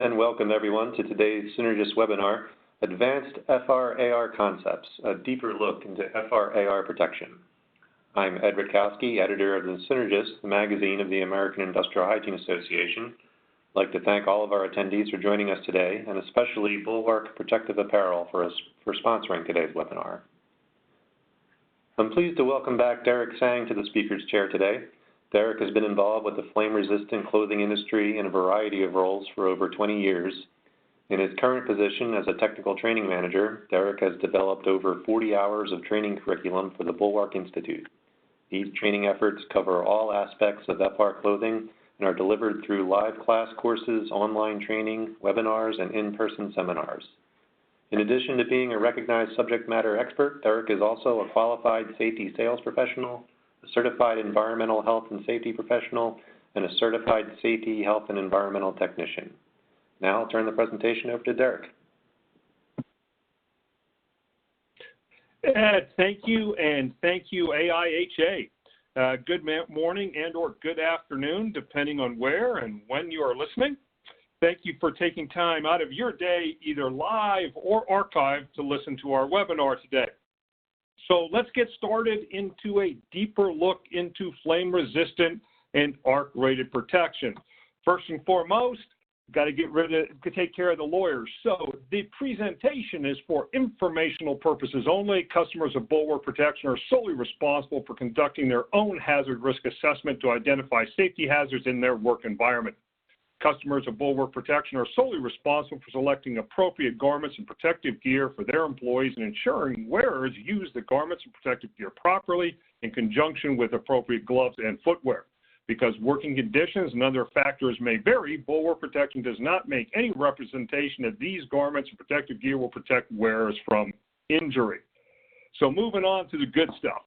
And welcome everyone to today's Synergist webinar, Advanced FRAR Concepts, a deeper look into FRAR protection. I'm Ed Rutkowski, editor of the Synergist, the magazine of the American Industrial Hygiene Association. I'd like to thank all of our attendees for joining us today, and especially Bulwark Protective Apparel for sponsoring today's webinar. I'm pleased to welcome back Derek Sang to the speaker's chair today. Derek has been involved with the flame-resistant clothing industry in a variety of roles for over 20 years. In his current position as a technical training manager, Derek has developed over 40 hours of training curriculum for the Bulwark Institute. These training efforts cover all aspects of FR clothing and are delivered through live class courses, online training, webinars, and in-person seminars. In addition to being a recognized subject matter expert, Derek is also a qualified safety sales professional, a certified environmental health and safety professional, and a certified safety, health, and environmental technician. Now I'll turn the presentation over to Derek. Ed, thank you, and thank you, AIHA. Good morning and or good afternoon, depending on where and when you are listening. Thank you for taking time out of your day, either live or archived, to listen to our webinar today. So let's get started into a deeper look into flame-resistant and arc-rated protection. First and foremost, got to take care of the lawyers. So the presentation is for informational purposes only. Customers of Bulwark Protection are solely responsible for conducting their own hazard risk assessment to identify safety hazards in their work environment. Customers of Bulwark Protection are solely responsible for selecting appropriate garments and protective gear for their employees and ensuring wearers use the garments and protective gear properly in conjunction with appropriate gloves and footwear. Because working conditions and other factors may vary, Bulwark Protection does not make any representation that these garments and protective gear will protect wearers from injury. So moving on to the good stuff.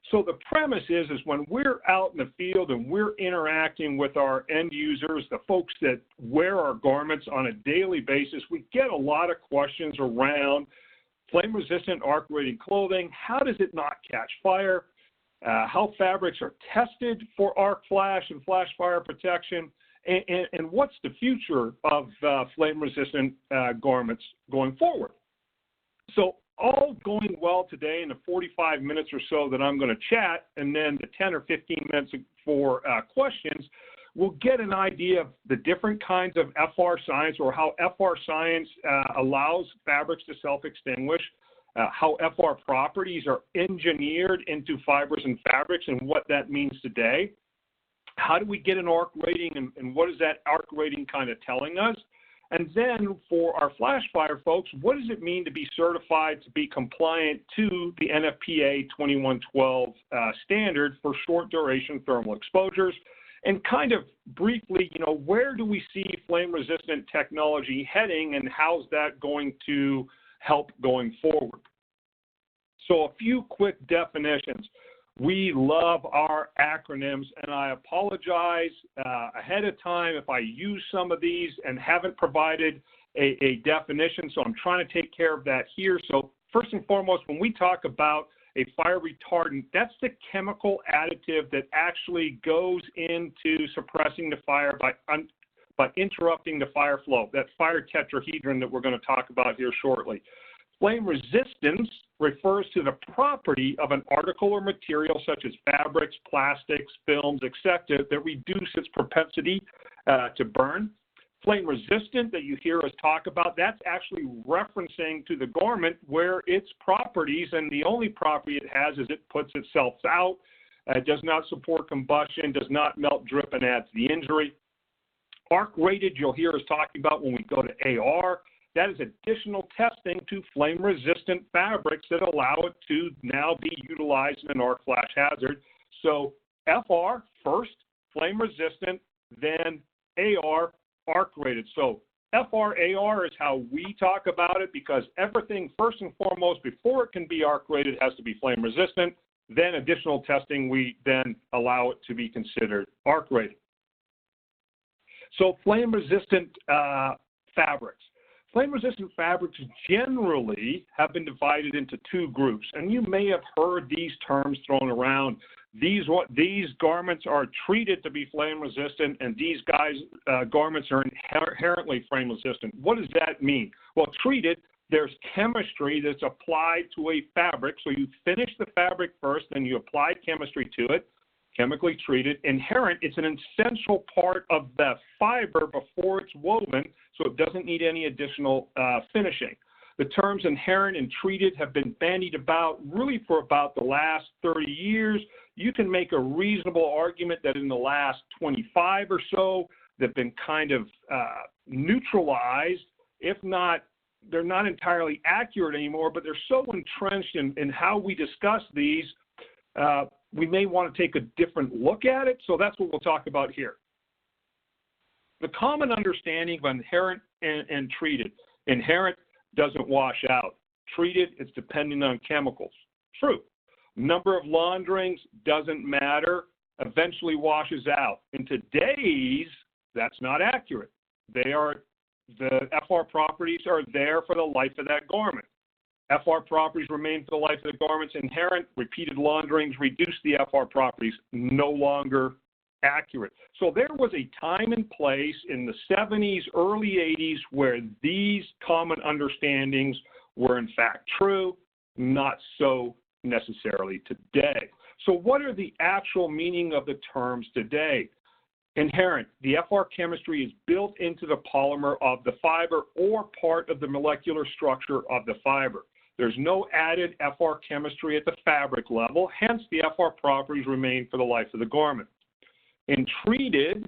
So the premise is when we're out in the field and we're interacting with our end users, the folks that wear our garments on a daily basis, we get a lot of questions around flame-resistant arc-rated clothing. How does it not catch fire? How fabrics are tested for arc flash and flash fire protection? And what's the future of flame-resistant garments going forward? So all going well today in the 45 minutes or so that I'm going to chat, and then the 10 or 15 minutes for questions, we'll get an idea of the different kinds of FR science, or how FR science allows fabrics to self-extinguish, how FR properties are engineered into fibers and fabrics and what that means today. How do we get an arc rating, and what is that arc rating kind of telling us? And then for our flash fire folks, what does it mean to be certified to be compliant to the NFPA 2112 standard for short duration thermal exposures? And kind of briefly, where do we see flame resistant technology heading, and how's that going to help going forward? So a few quick definitions. We love our acronyms, and I apologize ahead of time if I use some of these and haven't provided a definition, so I'm trying to take care of that here. So first and foremost, when we talk about a fire retardant, that's the chemical additive that actually goes into suppressing the fire by interrupting the fire flow, that fire tetrahedron that we're going to talk about here shortly. Flame resistance refers to the property of an article or material such as fabrics, plastics, films, etc., that reduce its propensity to burn. Flame resistant that you hear us talk about, that's actually referencing to the garment where its properties, and the only property it has is it puts itself out, does not support combustion, does not melt, drip, and add to the injury. Arc rated, you'll hear us talking about when we go to AR. That is additional testing to flame-resistant fabrics that allow it to now be utilized in an arc flash hazard. So FR first, flame-resistant, then AR, arc-rated. So FRAR is how we talk about it, because everything, first and foremost, before it can be arc-rated, has to be flame-resistant. Then additional testing, we then allow it to be considered arc-rated. So flame-resistant fabrics. Flame-resistant fabrics generally have been divided into two groups, and you may have heard these terms thrown around. these garments are treated to be flame resistant, and these garments are inherently flame resistant. What does that mean? Well, treated, there's chemistry that's applied to a fabric. So you finish the fabric first, then you apply chemistry to it, chemically treated. Inherent, it's an essential part of the fiber before it's woven, so it doesn't need any additional finishing. The terms inherent and treated have been bandied about really for about the last 30 years. You can make a reasonable argument that in the last 25 or so, they've been kind of neutralized. If not, they're not entirely accurate anymore, but they're so entrenched in how we discuss these, we may want to take a different look at it. So that's what we'll talk about here. The common understanding of inherent and treated. Inherent doesn't wash out. Treated, it's dependent on chemicals. True. Number of launderings doesn't matter, eventually washes out. In today's, that's not accurate. The FR properties are there for the life of that garment. FR properties remain for the life of the garments. Inherent, repeated launderings reduce the FR properties, no longer accurate. So there was a time and place in the 70s, early 80s where these common understandings were in fact true, not so necessarily today. So what are the actual meaning of the terms today? Inherent, the FR chemistry is built into the polymer of the fiber or part of the molecular structure of the fiber. There's no added FR chemistry at the fabric level, hence the FR properties remain for the life of the garment. In treated,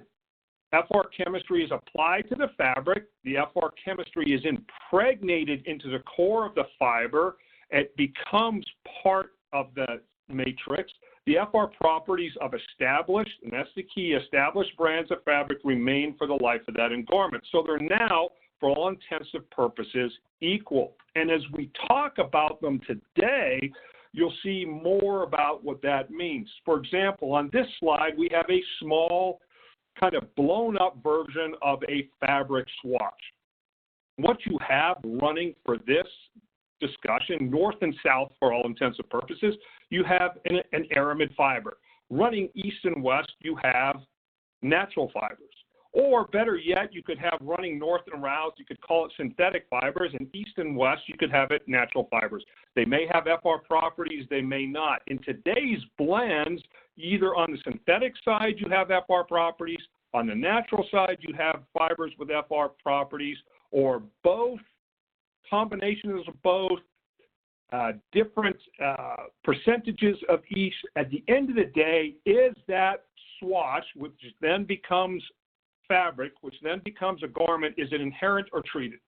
FR chemistry is applied to the fabric. The FR chemistry is impregnated into the core of the fiber. It becomes part of the matrix. The FR properties of established, and that's the key, established brands of fabric remain for the life of that garment. So they're now, for all intensive purposes, equal. And as we talk about them today, you'll see more about what that means. For example, on this slide, we have a small, kind of blown up version of a fabric swatch. What you have running for this discussion, north and south for all intensive purposes, you have an aramid fiber. Running east and west, you have natural fibers. Or better yet, you could have running north and south, you could call it synthetic fibers, and east and west, you could have it natural fibers. They may have FR properties, they may not. In today's blends, either on the synthetic side, you have FR properties, on the natural side, you have fibers with FR properties, or both, combinations of both, different percentages of each. At the end of the day, is that swatch, which then becomes fabric, which then becomes a garment, is it inherent or treated?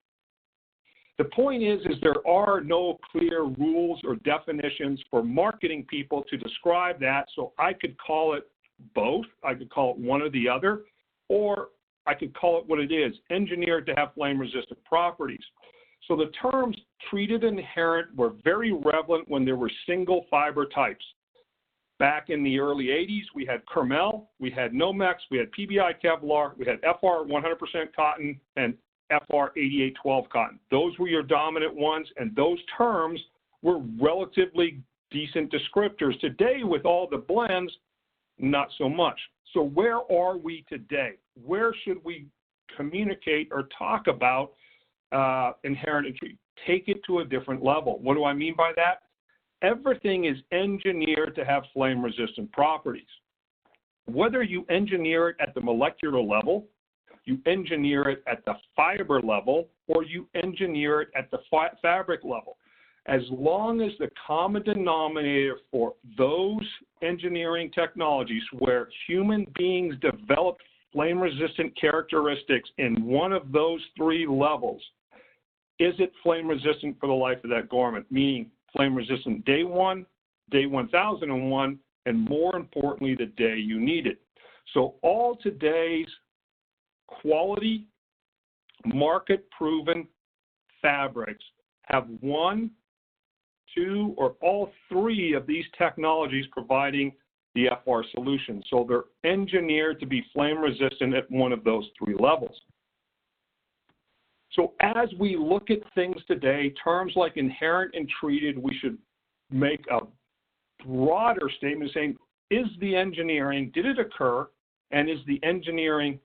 The point is there are no clear rules or definitions for marketing people to describe that, so I could call it both. I could call it one or the other, or I could call it what it is, engineered to have flame-resistant properties. So the terms treated and inherent were very relevant when there were single fiber types. Back in the early 80s, we had Kermel, we had Nomex, we had PBI Kevlar, we had FR 100% cotton, and FR 8812 cotton. Those were your dominant ones, and those terms were relatively decent descriptors. Today, with all the blends, not so much. So where are we today? Where should we communicate or talk about inherent and treated? Take it to a different level. What do I mean by that? Everything is engineered to have flame-resistant properties. Whether you engineer it at the molecular level, you engineer it at the fiber level, or you engineer it at the fabric level, as long as the common denominator for those engineering technologies where human beings develop flame-resistant characteristics in one of those three levels, is it flame-resistant for the life of that garment, meaning flame-resistant day one, day 1001, and more importantly, the day you need it. So all today's quality, market-proven fabrics have one, two, or all three of these technologies providing the FR solution. So they're engineered to be flame-resistant at one of those three levels. So as we look at things today, terms like inherent and treated, we should make a broader statement saying the engineering, did it occur, and is the engineering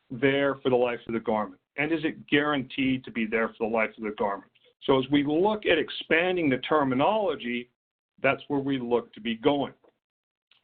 there for the life of the garment? And is it guaranteed to be there for the life of the garment? So as we look at expanding the terminology, that's where we look to be going.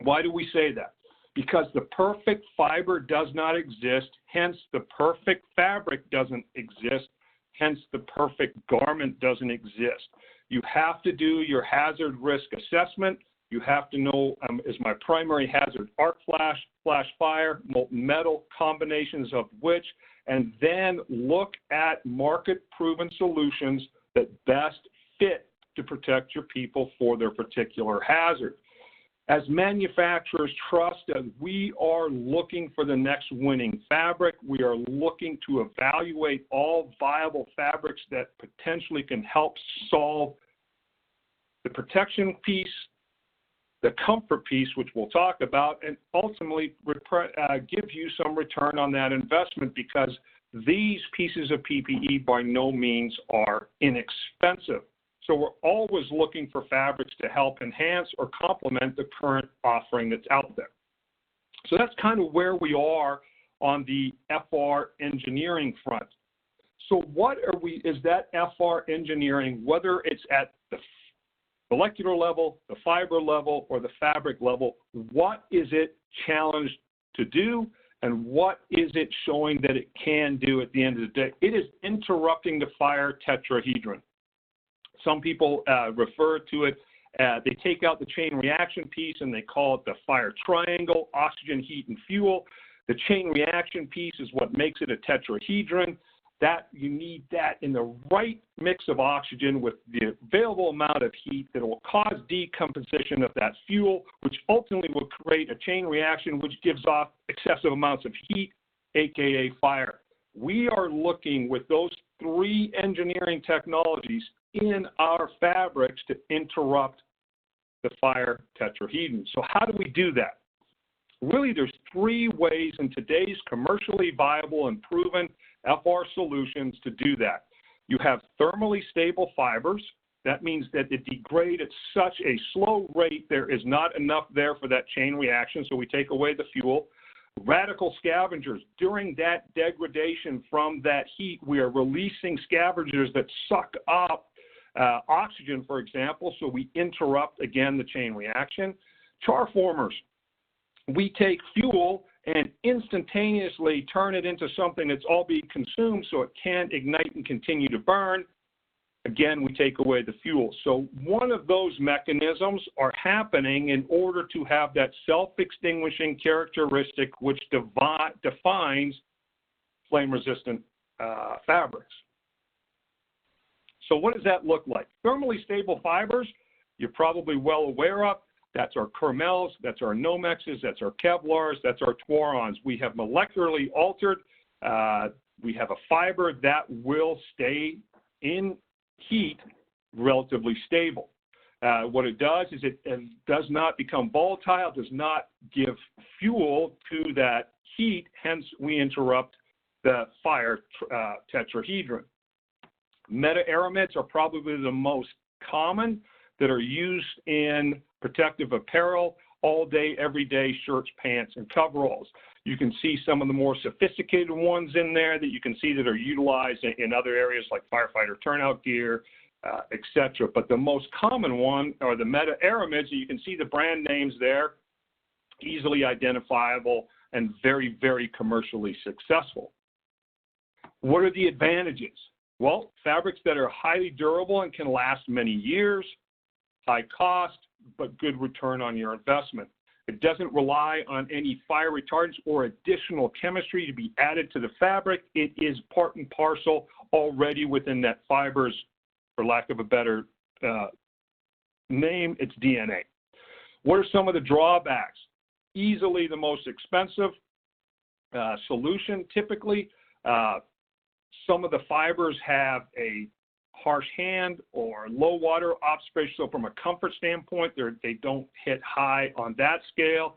Why do we say that? Because the perfect fiber does not exist, hence the perfect fabric doesn't exist, hence the perfect garment doesn't exist. You have to do your hazard risk assessment. You have to know, is my primary hazard arc flash, flash fire, molten metal, combinations of which, and then look at market-proven solutions that best fit to protect your people for their particular hazard. As manufacturers trust that we are looking for the next winning fabric, we are looking to evaluate all viable fabrics that potentially can help solve the protection piece, the comfort piece, which we'll talk about, and ultimately give you some return on that investment, because these pieces of PPE by no means are inexpensive. So we're always looking for fabrics to help enhance or complement the current offering that's out there. So that's kind of where we are on the FR engineering front. So what is that FR engineering, whether it's at the molecular level, the fiber level, or the fabric level, what is it challenged to do, and what is it showing that it can do at the end of the day? It is interrupting the fire tetrahedron. Some people refer to it, they take out the chain reaction piece and they call it the fire triangle, oxygen, heat, and fuel. The chain reaction piece is what makes it a tetrahedron. That you need that in the right mix of oxygen with the available amount of heat that will cause decomposition of that fuel, which ultimately will create a chain reaction which gives off excessive amounts of heat, aka fire. We are looking with those three engineering technologies in our fabrics to interrupt the fire tetrahedron. So how do we do that? Really, there's three ways in today's commercially viable and proven FR solutions to do that. You have thermally stable fibers. That means that it degrades at such a slow rate there is not enough there for that chain reaction, so we take away the fuel. Radical scavengers. During that degradation from that heat, we are releasing scavengers that suck up oxygen, for example, so we interrupt, again, the chain reaction. Charformers. We take fuel and instantaneously turn it into something that's all being consumed so it can ignite and continue to burn. Again, we take away the fuel. So one of those mechanisms are happening in order to have that self-extinguishing characteristic which defines flame-resistant fabrics. So what does that look like? Thermally stable fibers, you're probably well aware of. That's our Kermels, that's our Nomexes, that's our Kevlars, that's our Twarons. We have molecularly altered. We have a fiber that will stay in heat relatively stable. What it does is it does not become volatile, does not give fuel to that heat, hence we interrupt the fire tetrahedron. Meta-aramids are probably the most common that are used in protective apparel, all day, every day, shirts, pants, and coveralls. You can see some of the more sophisticated ones in there that you can see that are utilized in other areas like firefighter turnout gear, etc. But the most common one are the meta-aramids. You can see the brand names there, easily identifiable and very, very commercially successful. What are the advantages? Well, fabrics that are highly durable and can last many years, high cost, but good return on your investment. It doesn't rely on any fire retardants or additional chemistry to be added to the fabric. It is part and parcel already within that fiber's, for lack of a better name, its DNA. What are some of the drawbacks? Easily the most expensive solution typically. Some of the fibers have a harsh hand or low water observation, so from a comfort standpoint, they don't hit high on that scale.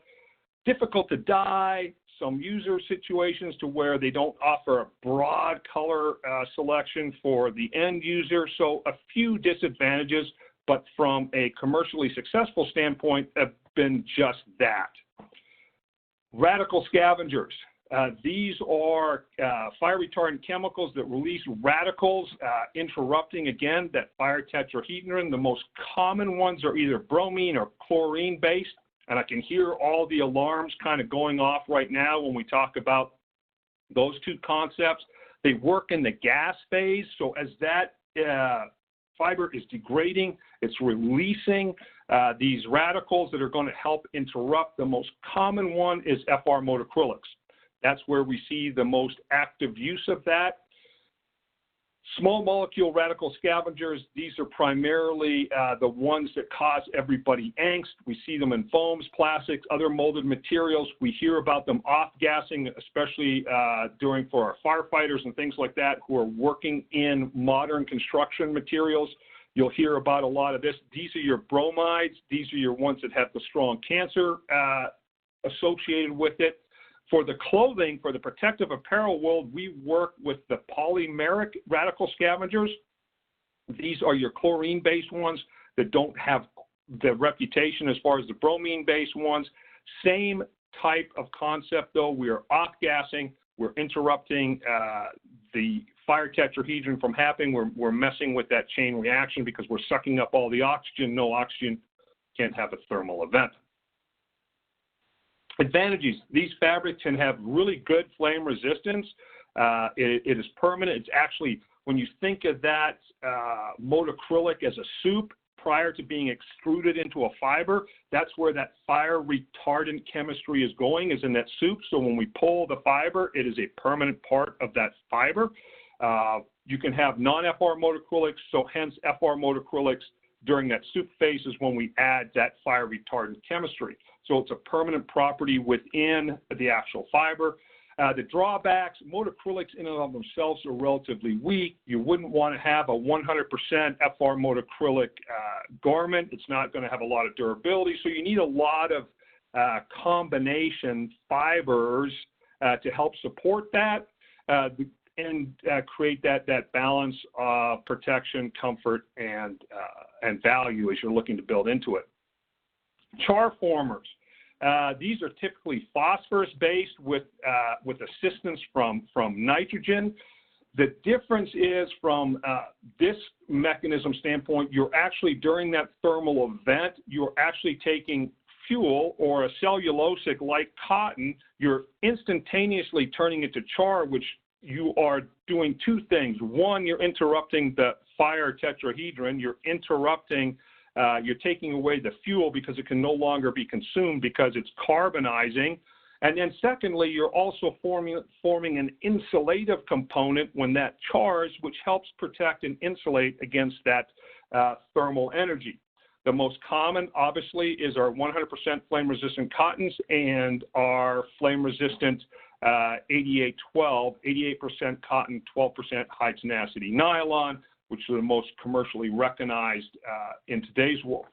Difficult to dye, some user situations to where they don't offer a broad color selection for the end user, so a few disadvantages, but from a commercially successful standpoint have been just that. Radical scavengers. These are fire retardant chemicals that release radicals, interrupting, again, that fire tetrahedron. The most common ones are either bromine or chlorine based, and I can hear all the alarms kind of going off right now when we talk about those two concepts. They work in the gas phase, so as that fiber is degrading, it's releasing these radicals that are going to help interrupt. The most common one is FR motocrylics. That's where we see the most active use of that. Small molecule radical scavengers, these are primarily the ones that cause everybody angst. We see them in foams, plastics, other molded materials. We hear about them off-gassing, especially for our firefighters and things like that who are working in modern construction materials. You'll hear about a lot of this. These are your bromides. These are your ones that have the strong cancer associated with it. For the clothing, for the protective apparel world, we work with the polymeric radical scavengers. These are your chlorine-based ones that don't have the reputation as far as the bromine-based ones. Same type of concept, though. We are off-gassing. We're interrupting the fire tetrahedron from happening. We're messing with that chain reaction because we're sucking up all the oxygen. No oxygen, can't have a thermal event. Advantages. These fabrics can have really good flame resistance. It is permanent. It's actually, when you think of that motocrylic as a soup prior to being extruded into a fiber, that's where that fire retardant chemistry is going, is in that soup. So when we pull the fiber, it is a permanent part of that fiber. You can have non-FR motocrylics, so hence FR motocrylics during that soup phase is when we add that fire retardant chemistry. So it's a permanent property within the actual fiber. The drawbacks, motocrylics in and of themselves are relatively weak. You wouldn't want to have a 100% FR motocrylic garment. It's not going to have a lot of durability. So you need a lot of combination fibers to help support that and create that balance of protection, comfort, and value as you're looking to build into it. Charformers. These are typically phosphorus-based with assistance from nitrogen. The difference is from this mechanism standpoint, you're actually, during that thermal event, you're actually taking fuel or a cellulosic like cotton, you're instantaneously turning it to char, which you are doing two things. One, you're interrupting the fire tetrahedron. You're taking away the fuel because it can no longer be consumed because it's carbonizing. And then secondly, you're also forming an insulative component when that chars, which helps protect and insulate against that thermal energy. The most common, obviously, is our 100% flame-resistant cottons and our flame-resistant 8812, 88% cotton, 12% high tenacity nylon, which are the most commercially recognized in today's world.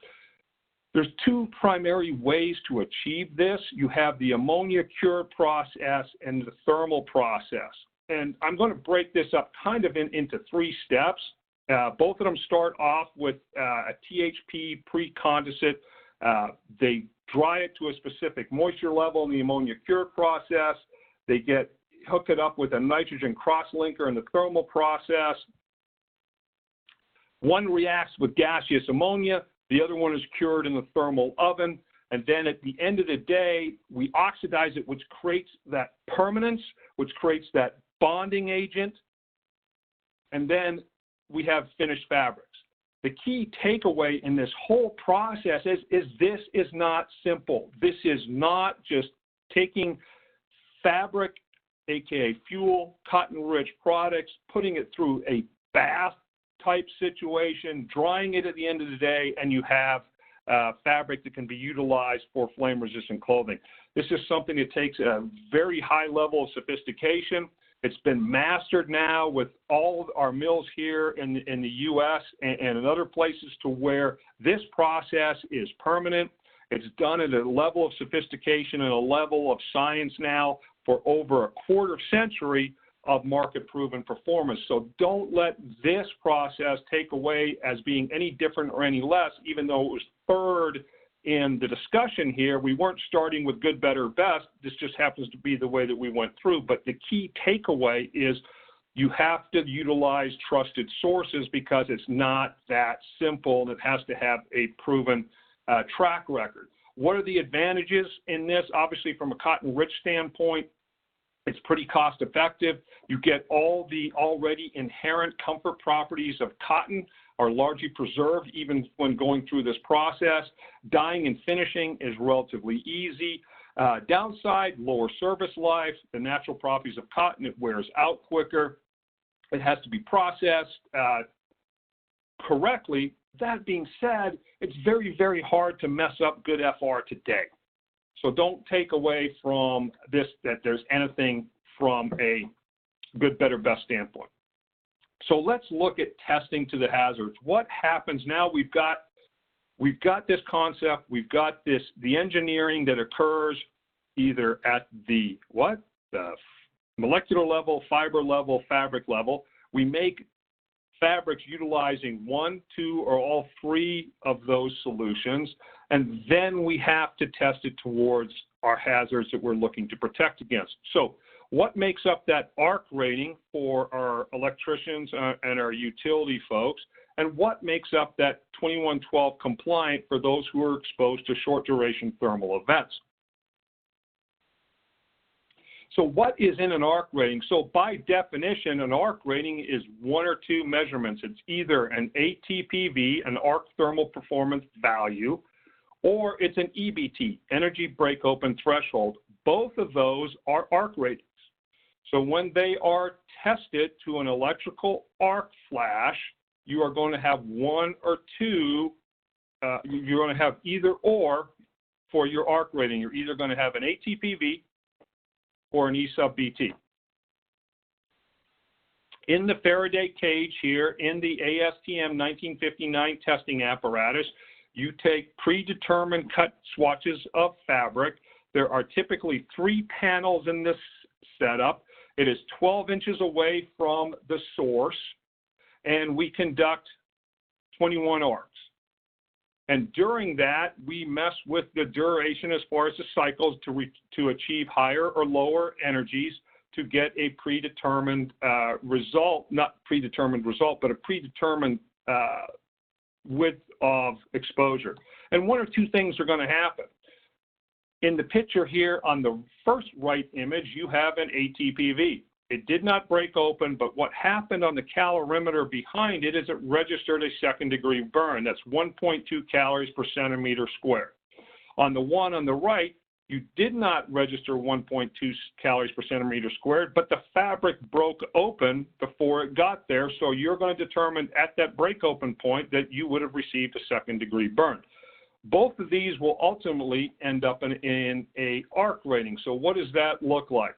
There's two primary ways to achieve this. You have the ammonia cure process and the thermal process. And I'm going to break this up kind of into three steps. Both of them start off with a THP pre-condensate. They dry it to a specific moisture level in the ammonia cure process. They hook it up with a nitrogen cross-linker in the thermal process. One reacts with gaseous ammonia. The other one is cured in the thermal oven. And then at the end of the day, we oxidize it, which creates that permanence, which creates that bonding agent. And then we have finished fabrics. The key takeaway in this whole process is this is not simple. This is not just taking fabric, aka fuel, cotton-rich products, putting it through a bath type situation, drying it at the end of the day, and you have fabric that can be utilized for flame-resistant clothing. This is something that takes a very high level of sophistication. It's been mastered now with all of our mills here in the U.S. and in other places to where this process is permanent. It's done at a level of sophistication and a level of science now for over a quarter century of market-proven performance. So don't let this process take away as being any different or any less, even though it was third in the discussion here. We weren't starting with good, better, best. This just happens to be the way that we went through. But the key takeaway is you have to utilize trusted sources because it's not that simple, and it has to have a proven track record. What are the advantages in this? Obviously, from a cotton-rich standpoint, it's pretty cost-effective. You get all the already inherent comfort properties of cotton are largely preserved even when going through this process. Dyeing and finishing is relatively easy. Downside, lower service life. The natural properties of cotton, it wears out quicker. It has to be processed correctly. That being said, it's very, very hard to mess up good FR today. So don't take away from this that there's anything from a good, better, best standpoint. So let's look at testing to the hazards. What happens now? We've got this concept. We've got the engineering that occurs either at the molecular level, fiber level, fabric level. We make fabrics utilizing one, two, or all three of those solutions, and then we have to test it towards our hazards that we're looking to protect against. So what makes up that ARC rating for our electricians and our utility folks, and what makes up that 2112 compliant for those who are exposed to short duration thermal events? So what is in an ARC rating? So by definition, an ARC rating is one or two measurements. It's either an ATPV, an arc thermal performance value, or it's an EBT, energy break open threshold. Both of those are ARC ratings. So when they are tested to an electrical arc flash, you are going to have one or two, you're going to have either or for your ARC rating. You're either going to have an ATPV or an E sub BT. In the Faraday cage here, in the ASTM 1959 testing apparatus, you take predetermined cut swatches of fabric. There are typically 3 panels in this setup. It is 12 inches away from the source, and we conduct 21 arcs. And during that, we mess with the duration as far as the cycles to achieve higher or lower energies to get a predetermined result, not predetermined result, but a predetermined width of exposure. And one or two things are going to happen. In the picture here on the first right image, you have an ATPV. It did not break open, but what happened on the calorimeter behind it is it registered a second-degree burn. That's 1.2 calories per centimeter squared. On the one on the right, you did not register 1.2 calories per centimeter squared, but the fabric broke open before it got there, so you're going to determine at that break open point that you would have received a second-degree burn. Both of these will ultimately end up in a ARC rating. So what does that look like?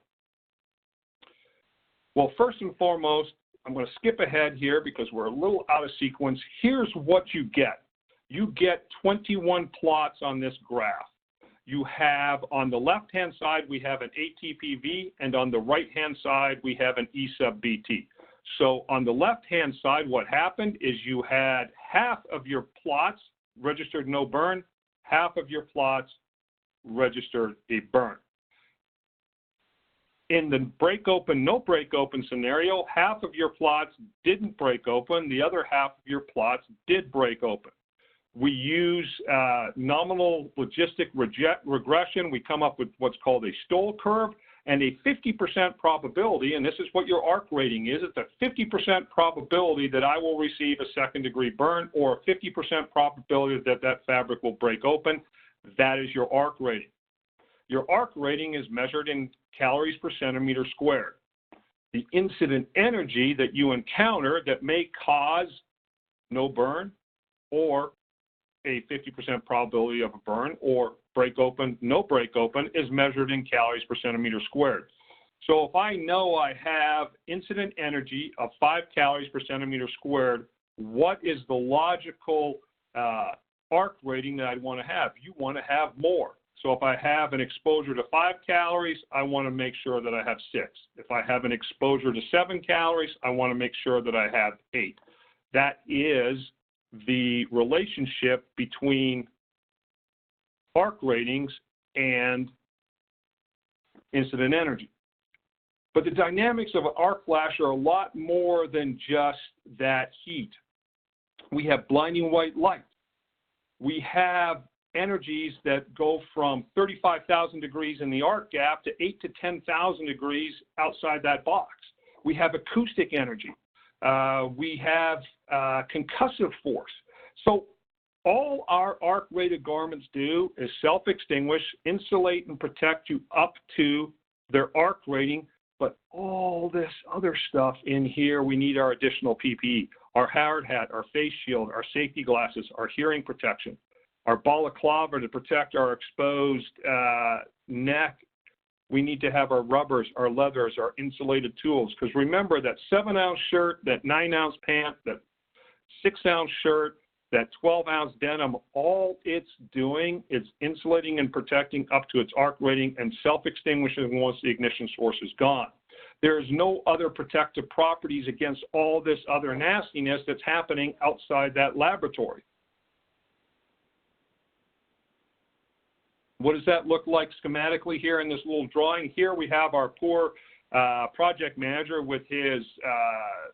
Well, first and foremost, I'm going to skip ahead here because we're a little out of sequence. Here's what you get. You get 21 plots on this graph. You have, on the left-hand side, we have an ATPV, and on the right-hand side, we have an E sub BT. So on the left-hand side, what happened is you had half of your plots registered no burn, half of your plots registered a burn. In the break open, no break open scenario, half of your plots didn't break open, the other half of your plots did break open. We use nominal logistic regression. We come up with what's called a Stoll curve and a 50% probability, and this is what your ARC rating is. It's a 50% probability that I will receive a second-degree burn, or a 50% probability that that fabric will break open. That is your ARC rating. Your ARC rating is measured in calories per centimeter squared. The incident energy that you encounter that may cause no burn, or a 50% probability of a burn, or break open, no break open, is measured in calories per centimeter squared. So if I know I have incident energy of 5 calories per centimeter squared, what is the logical ARC rating that I'd want to have? You want to have more. So if I have an exposure to 5 calories, I want to make sure that I have 6. If I have an exposure to 7 calories, I want to make sure that I have 8. That is the relationship between arc ratings and incident energy. But the dynamics of an arc flash are a lot more than just that heat. We have blinding white light. We have energies that go from 35,000 degrees in the arc gap to 8 to 10,000 degrees outside that box. We have acoustic energy. We have concussive force. So all our arc-rated garments do is self-extinguish, insulate, and protect you up to their arc rating. But all this other stuff in here, we need our additional PPE, our hard hat, our face shield, our safety glasses, our hearing protection, our balaclava to protect our exposed neck. We need to have our rubbers, our leathers, our insulated tools. Because remember, that 7-ounce shirt, that 9-ounce pant, that 6-ounce shirt, that 12-ounce denim, all it's doing is insulating and protecting up to its arc rating and self-extinguishing once the ignition source is gone. There is no other protective properties against all this other nastiness that's happening outside that laboratory. What does that look like schematically here in this little drawing? Here we have our poor project manager with his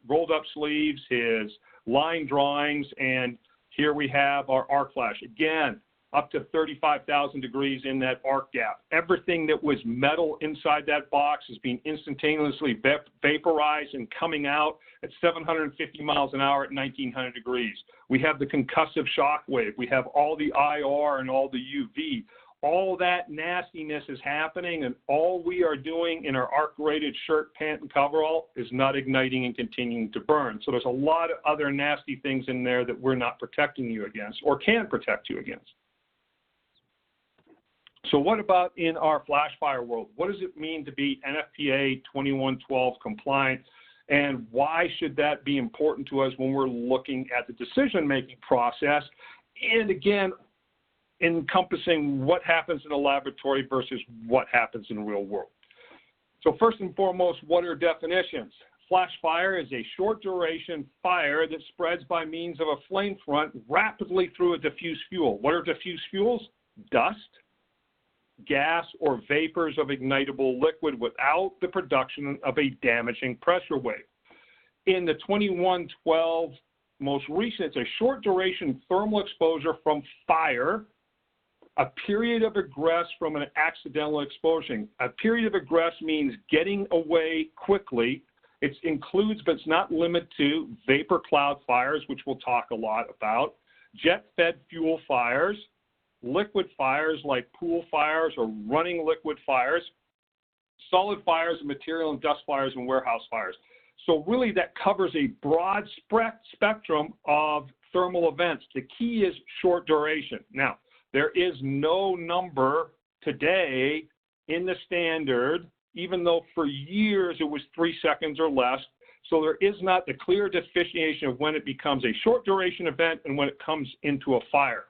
rolled up sleeves, his line drawings, and here we have our arc flash. Again, up to 35,000 degrees in that arc gap. Everything that was metal inside that box is being instantaneously vaporized and coming out at 750 miles an hour at 1900 degrees. We have the concussive shock wave. We have all the IR and all the UV. All that nastiness is happening, and all we are doing in our arc-rated shirt, pant, and coverall is not igniting and continuing to burn. So there's a lot of other nasty things in there that we're not protecting you against or can protect you against. So what about in our flash fire world? What does it mean to be NFPA 2112 compliant, and why should that be important to us when we're looking at the decision-making process? And again, encompassing what happens in a laboratory versus what happens in the real world. So first and foremost, what are definitions? Flash fire is a short duration fire that spreads by means of a flame front rapidly through a diffuse fuel. What are diffuse fuels? Dust, gas, or vapors of ignitable liquid without the production of a damaging pressure wave. In the 2112 most recent, it's a short duration thermal exposure from fire, a period of egress from an accidental exposure. A period of egress means getting away quickly. It includes, but it's not limited to, vapor cloud fires, which we'll talk a lot about, jet-fed fuel fires, liquid fires like pool fires or running liquid fires, solid fires, material and dust fires, and warehouse fires. So really that covers a broad spectrum of thermal events. The key is short duration. Now, there is no number today in the standard, even though for years it was 3 seconds or less. So there is not the clear differentiation of when it becomes a short duration event and when it comes into a fire.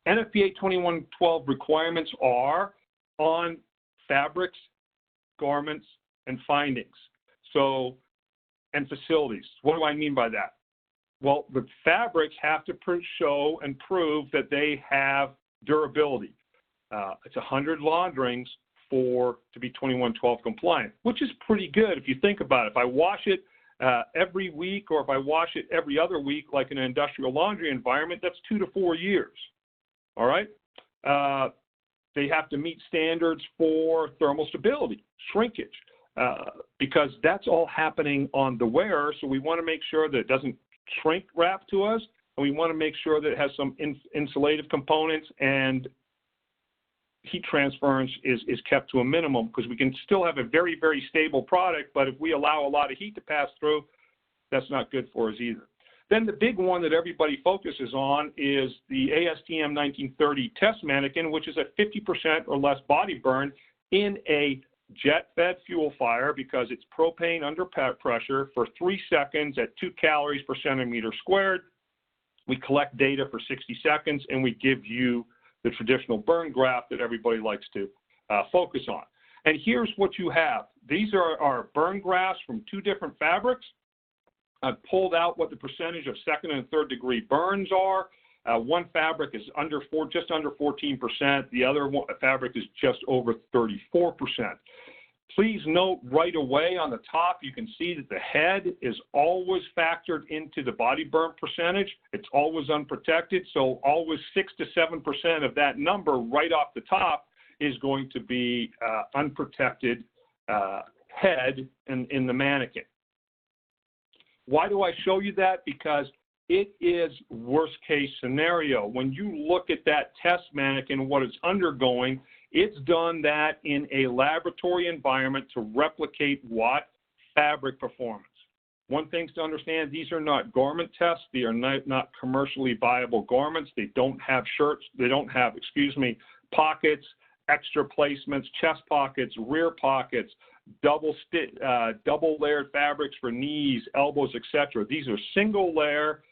NFPA 2112 requirements are on fabrics, garments, and findings. So, and facilities. What do I mean by that? Well, the fabrics have to show and prove that they have durability. It's 100 launderings to be 2112 compliant, which is pretty good if you think about it. If I wash it every week, or if I wash it every other week, like in an industrial laundry environment, that's 2 to 4 years. All right? They have to meet standards for thermal stability, shrinkage, because that's all happening on the wearer. So we want to make sure that it doesn't shrink wrap to us, and we want to make sure that it has some insulative components and heat transference is kept to a minimum, because we can still have a very, very stable product, but if we allow a lot of heat to pass through, that's not good for us either. Then the big one that everybody focuses on is the ASTM 1930 test mannequin, which is a 50% or less body burn in a jet-fed fuel fire, because it's propane under pressure for 3 seconds at 2 calories per centimeter squared. We collect data for 60 seconds, and we give you the traditional burn graph that everybody likes to focus on. And here's what you have. These are our burn graphs from 2 different fabrics. I've pulled out what the percentage of 2nd and 3rd degree burns are. One fabric is just under 14%. The other fabric is just over 34%. Please note right away on the top, you can see that the head is always factored into the body burn percentage. It's always unprotected, so always 6 to 7% of that number right off the top is going to be unprotected head in the mannequin. Why do I show you that? Because it is worst case scenario. When you look at that test mannequin, what it's undergoing, it's done that in a laboratory environment to replicate what? Fabric performance. One thing to understand, these are not garment tests. They are not commercially viable garments. They don't have shirts. They don't have, pockets, extra placements, chest pockets, rear pockets, double layered fabrics for knees, elbows, etc. These are single layer,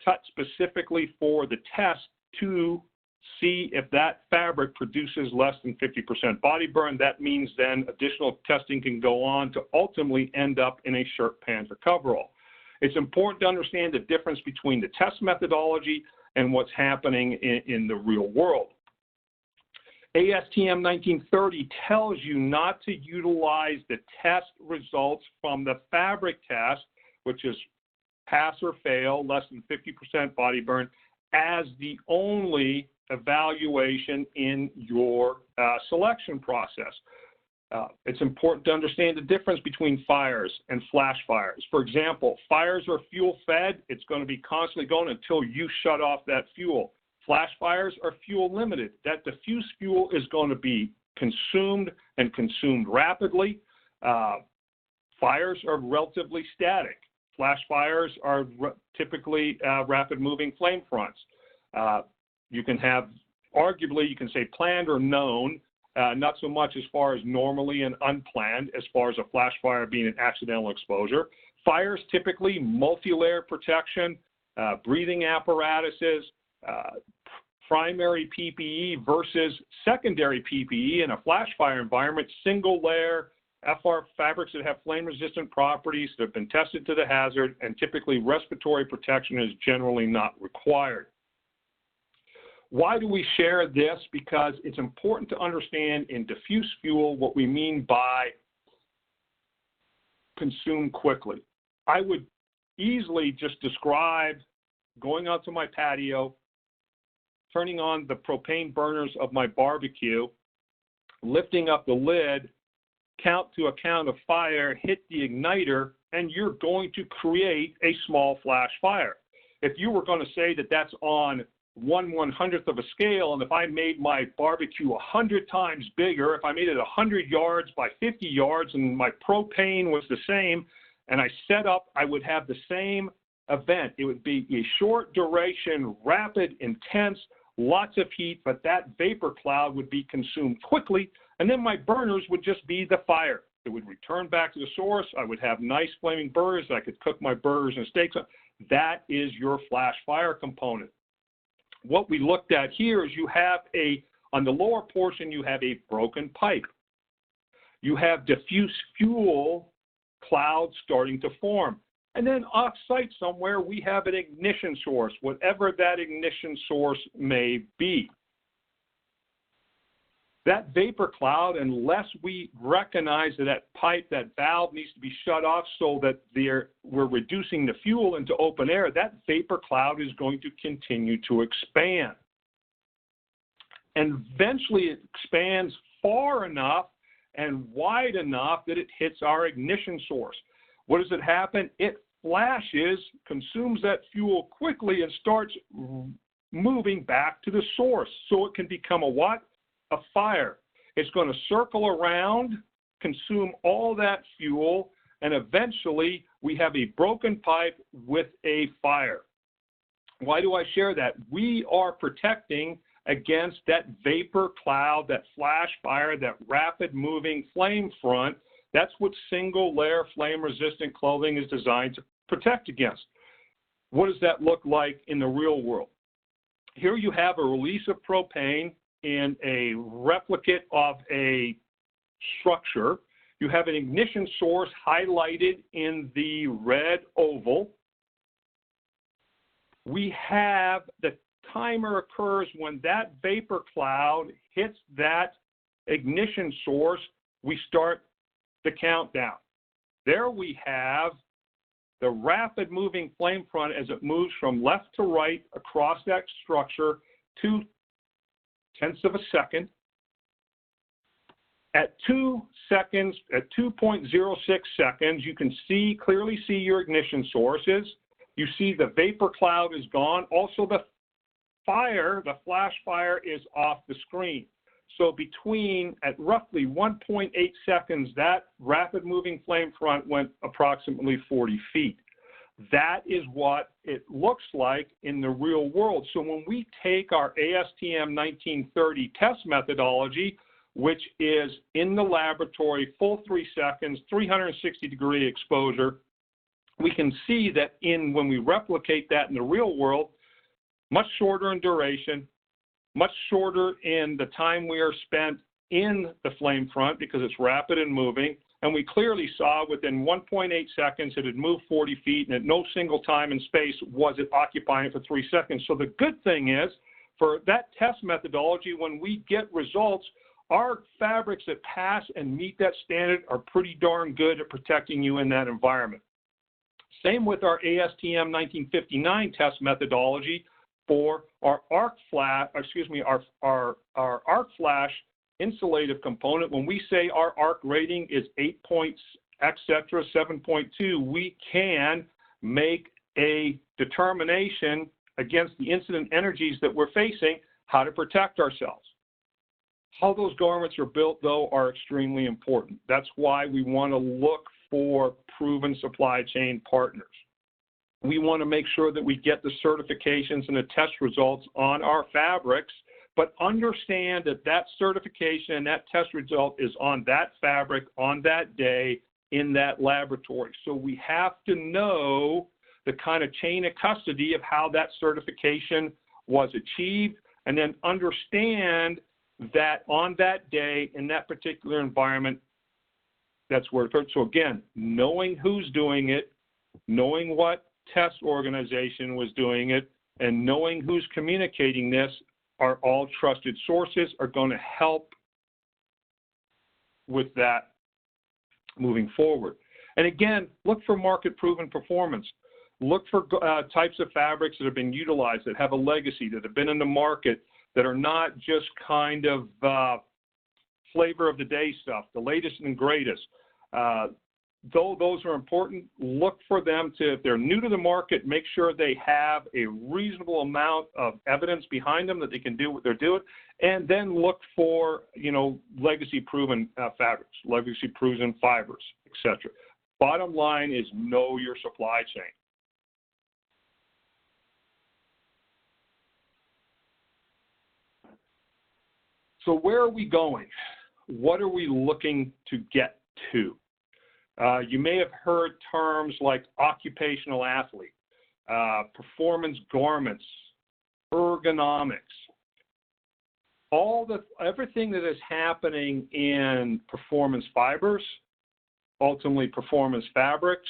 cut specifically for the test to see if that fabric produces less than 50% body burn. That means then additional testing can go on to ultimately end up in a shirt, pants, or coverall. It's important to understand the difference between the test methodology and what's happening in the real world. ASTM 1930 tells you not to utilize the test results from the fabric test, which is pass or fail, less than 50% body burn, as the only evaluation in your selection process. It's important to understand the difference between fires and flash fires. For example, fires are fuel fed. It's going to be constantly going until you shut off that fuel. Flash fires are fuel limited. That diffuse fuel is going to be consumed and consumed rapidly. Fires are relatively static. Flash fires are typically rapid moving flame fronts. You can have, arguably, you can say planned or known, not so much as far as normally and unplanned, as far as a flash fire being an accidental exposure. Fires typically multi-layer protection, breathing apparatuses, primary PPE versus secondary PPE in a flash fire environment, single layer FR fabrics that have flame resistant properties that have been tested to the hazard, and typically respiratory protection is generally not required. Why do we share this? Because it's important to understand in diffuse fuel what we mean by consume quickly. I would easily just describe going out to my patio, turning on the propane burners of my barbecue, lifting up the lid, count to a count of fire, hit the igniter, and you're going to create a small flash fire. If you were going to say that that's on 1/100th of a scale, and if I made my barbecue 100 times bigger, if I made it 100 yards by 50 yards and my propane was the same, and I set up, I would have the same event. It would be a short duration, rapid, intense, lots of heat, but that vapor cloud would be consumed quickly, and then my burners would just be the fire. It would return back to the source. I would have nice flaming burgers. I could cook my burgers and steaks. That is your flash fire component. What we looked at here is you have on the lower portion, you have a broken pipe. You have diffuse fuel clouds starting to form. And then off-site somewhere, we have an ignition source, whatever that ignition source may be. That vapor cloud, unless we recognize that pipe, that valve needs to be shut off so that we're reducing the fuel into open air, that vapor cloud is going to continue to expand. And eventually it expands far enough and wide enough that it hits our ignition source. What does it happen? It flashes, consumes that fuel quickly, and starts moving back to the source. So it can become a what? A fire. It's going to circle around, consume all that fuel, and eventually we have a broken pipe with a fire. Why do I share that? We are protecting against that vapor cloud, that flash fire, that rapid moving flame front. That's what single layer flame resistant clothing is designed to protect against. What does that look like in the real world? here you have a release of propane in a replicate of a structure. You have an ignition source highlighted in the red oval. We have the timer occurs when that vapor cloud hits that ignition source. We start the countdown. There we have the rapid moving flame front as it moves from left to right across that structure 0.2 of a second. At 2 seconds, at 2.06 seconds, you can clearly see your ignition sources. You see the vapor cloud is gone. Also the flash fire is off the screen. So at roughly 1.8 seconds, that rapid moving flame front went approximately 40 feet. That is what it looks like in the real world. So when we take our ASTM 1930 test methodology, which is in the laboratory, full 3 seconds, 360-degree exposure, we can see that when we replicate that in the real world, much shorter in duration, much shorter in the time we are spent in the flame front because it's rapid and moving. And we clearly saw within 1.8 seconds it had moved 40 feet, and at no single time in space was it occupying for 3 seconds. So the good thing is, for that test methodology, when we get results, our fabrics that pass and meet that standard are pretty darn good at protecting you in that environment. Same with our ASTM 1959 test methodology for our arc flash insulative component. When we say our arc rating is 8 points, etc., 7.2, we can make a determination against the incident energies that we're facing, how to protect ourselves. How those garments are built, though, are extremely important. That's why we want to look for proven supply chain partners. We want to make sure that we get the certifications and the test results on our fabrics, but understand that that certification and that test result is on that fabric, on that day, in that laboratory. So we have to know the kind of chain of custody of how that certification was achieved, and then understand that on that day, in that particular environment, that's where it occurred. So again, knowing who's doing it, knowing what test organization was doing it, and knowing who's communicating this are all trusted sources, are going to help with that moving forward. And again, look for market-proven performance. Look for types of fabrics that have been utilized, that have a legacy, that have been in the market, that are not just kind of flavor of the day stuff, the latest and greatest. Though those are important, look for them to, if they're new to the market, make sure they have a reasonable amount of evidence behind them that they can do what they're doing, and then look for, legacy proven fabrics, legacy proven fibers, etc. Bottom line is know your supply chain. So where are we going? What are we looking to get to? You may have heard terms like occupational athlete, performance garments, ergonomics. Everything that is happening in performance fibers, ultimately performance fabrics,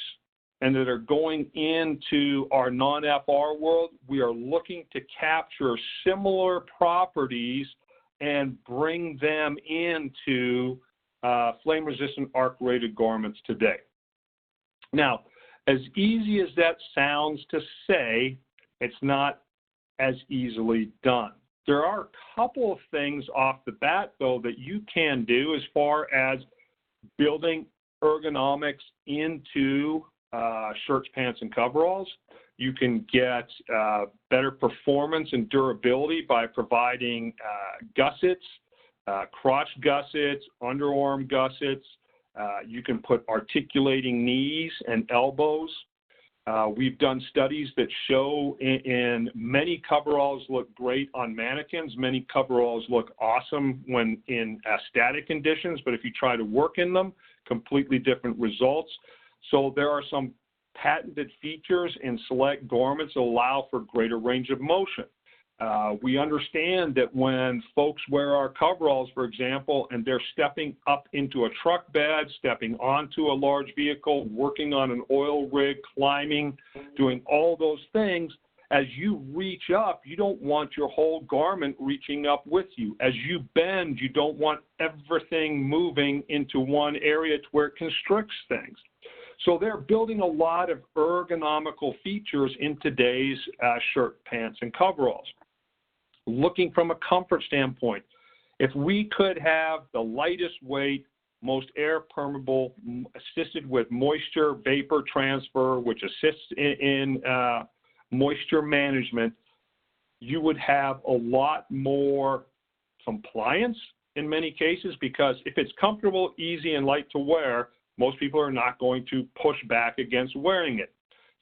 and that are going into our non-FR world, we are looking to capture similar properties and bring them into flame-resistant arc-rated garments today. Now, as easy as that sounds to say, it's not as easily done. There are a couple of things off the bat, though, that you can do as far as building ergonomics into shirts, pants, and coveralls. You can get better performance and durability by providing gussets, crotch gussets, underarm gussets. You can put articulating knees and elbows. We've done studies that show in many coveralls look great on mannequins. Many coveralls look awesome when in static conditions, but if you try to work in them, completely different results. So there are some patented features in select garments that allow for greater range of motion. We understand that when folks wear our coveralls, for example, and they're stepping up into a truck bed, stepping onto a large vehicle, working on an oil rig, climbing, doing all those things, as you reach up, you don't want your whole garment reaching up with you. As you bend, you don't want everything moving into one area to where it constricts things. So they're building a lot of ergonomical features in today's shirt, pants, and coveralls. Looking from a comfort standpoint, if we could have the lightest weight, most air permeable, assisted with moisture vapor transfer, which assists in moisture management, you would have a lot more compliance in many cases, because if it's comfortable, easy, and light to wear, most people are not going to push back against wearing it.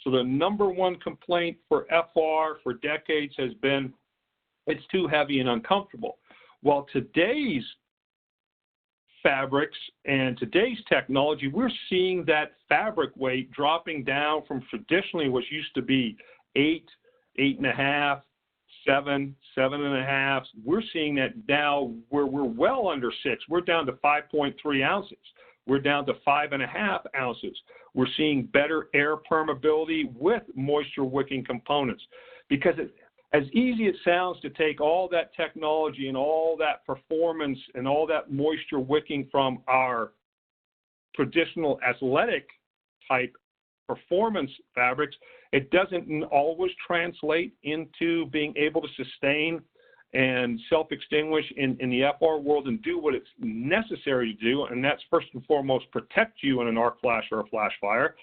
So the number one complaint for FR for decades has been it's too heavy and uncomfortable. Well, today's fabrics and today's technology, we're seeing that fabric weight dropping down from traditionally what used to be 8, 8.5, 7, 7.5. We're seeing that now where we're well under 6. We're down to 5.3 ounces. We're down to 5.5 ounces. We're seeing better air permeability with moisture wicking components, because as easy it sounds to take all that technology and all that performance and all that moisture wicking from our traditional athletic type performance fabrics, it doesn't always translate into being able to sustain and self-extinguish in the FR world and do what it's necessary to do, and that's first and foremost protect you in an arc flash or a flash fire.